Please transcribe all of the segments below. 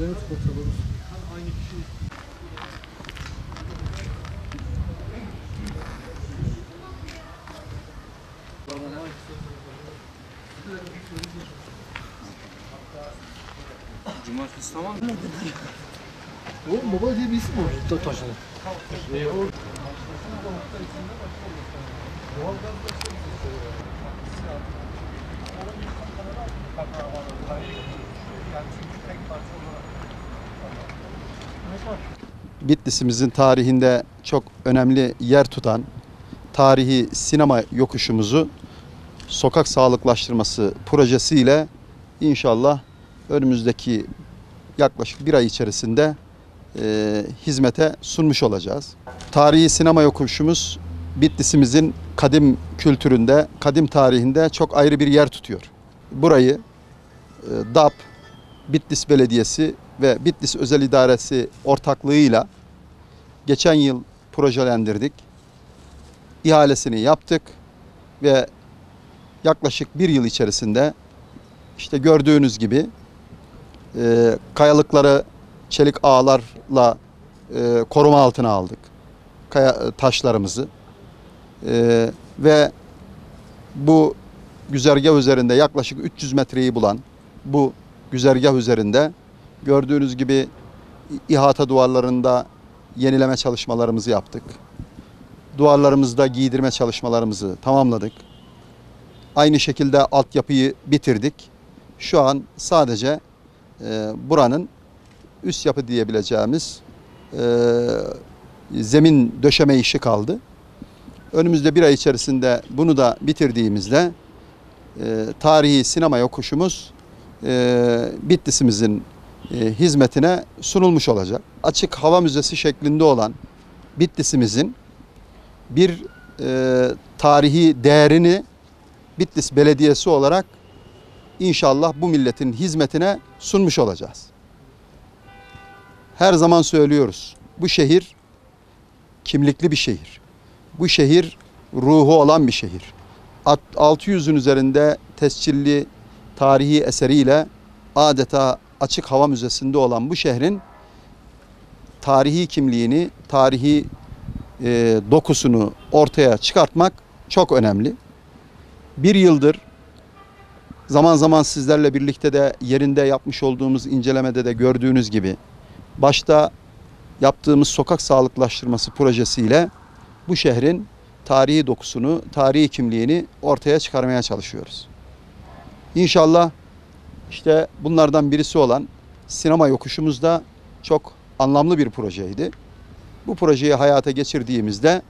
Evet, bakalım. Aynı kişi. Cumartesi tamam mı? O baba diye bir isim var. Taşını. Bitlis'imizin tarihinde çok önemli yer tutan tarihi sinema yokuşumuzu sokak sağlıklaştırması projesiyle inşallah önümüzdeki yaklaşık bir ay içerisinde hizmete sunmuş olacağız. Tarihi sinema yokuşumuz Bitlis'imizin kadim kültüründe, kadim tarihinde çok ayrı bir yer tutuyor. Burayı DAP, Bitlis Belediyesi ve Bitlis Özel İdaresi ortaklığıyla geçen yıl projelendirdik. İhalesini yaptık ve yaklaşık bir yıl içerisinde işte gördüğünüz gibi kayalıkları çelik ağlarla koruma altına aldık. Taşlarımızı ve bu güzergah üzerinde yaklaşık 300 metreyi bulan bu güzergah üzerinde gördüğünüz gibi ihata duvarlarında yenileme çalışmalarımızı yaptık. Duvarlarımızda giydirme çalışmalarımızı tamamladık. Aynı şekilde altyapıyı bitirdik. Şu an sadece buranın üst yapı diyebileceğimiz zemin döşeme işi kaldı. Önümüzde bir ay içerisinde bunu da bitirdiğimizde tarihi sinema yokuşumuz Bitlis'imizin hizmetine sunulmuş olacak. Açık hava müzesi şeklinde olan Bitlis'imizin bir tarihi değerini Bitlis Belediyesi olarak inşallah bu milletin hizmetine sunmuş olacağız. Her zaman söylüyoruz. Bu şehir kimlikli bir şehir. Bu şehir ruhu olan bir şehir. 600'ün üzerinde tescilli tarihi eseriyle adeta açık hava müzesinde olan bu şehrin tarihi kimliğini, tarihi dokusunu ortaya çıkartmak çok önemli. Bir yıldır zaman zaman sizlerle birlikte de yerinde yapmış olduğumuz incelemede de gördüğünüz gibi başta yaptığımız sokak sağlıklaştırması projesiyle bu şehrin tarihi dokusunu, tarihi kimliğini ortaya çıkarmaya çalışıyoruz. İnşallah işte bunlardan birisi olan sinema yokuşumuz da çok anlamlı bir projeydi. Bu projeyi hayata geçirdiğimizde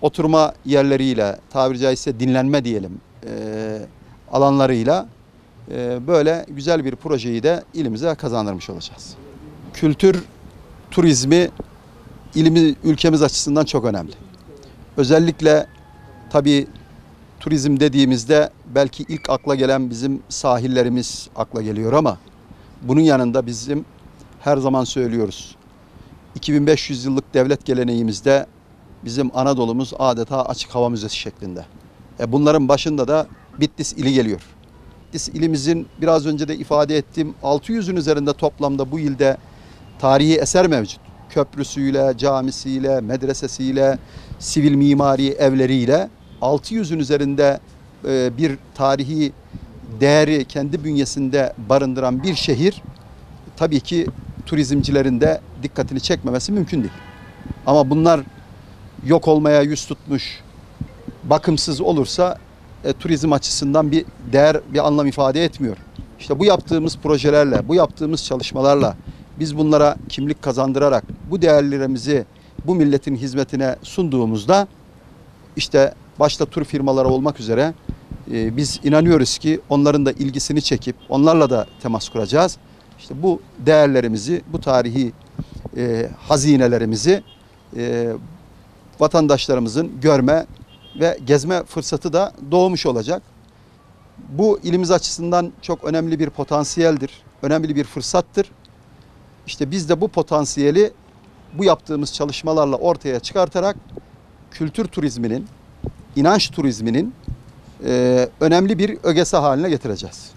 oturma yerleriyle, tabiri caizse dinlenme diyelim alanlarıyla böyle güzel bir projeyi de ilimize kazandırmış olacağız. Kültür turizmi ülkemiz açısından çok önemli. Özellikle tabii turizm dediğimizde belki ilk akla gelen bizim sahillerimiz akla geliyor ama bunun yanında bizim her zaman söylüyoruz. 2500 yıllık devlet geleneğimizde bizim Anadolu'muz adeta açık hava müzesi şeklinde. Bunların başında da Bitlis ili geliyor. Bitlis ilimizin biraz önce de ifade ettiğim 600'ün üzerinde toplamda bu ilde tarihi eser mevcut. Köprüsüyle, camisiyle, medresesiyle, sivil mimari evleriyle 600'ün üzerinde bir tarihi değeri kendi bünyesinde barındıran bir şehir tabii ki turizmcilerin de dikkatini çekmemesi mümkün değil. Ama bunlar yok olmaya yüz tutmuş, bakımsız olursa turizm açısından bir değer, bir anlam ifade etmiyor. İşte bu yaptığımız projelerle, bu yaptığımız çalışmalarla biz bunlara kimlik kazandırarak bu değerlerimizi bu milletin hizmetine sunduğumuzda işte başta tur firmaları olmak üzere biz inanıyoruz ki onların da ilgisini çekip onlarla da temas kuracağız. İşte bu değerlerimizi, bu tarihi hazinelerimizi vatandaşlarımızın görme ve gezme fırsatı da doğmuş olacak. Bu ilimiz açısından çok önemli bir potansiyeldir, önemli bir fırsattır. İşte biz de bu potansiyeli bu yaptığımız çalışmalarla ortaya çıkartarak kültür turizminin, inanç turizminin önemli bir ögesi haline getireceğiz.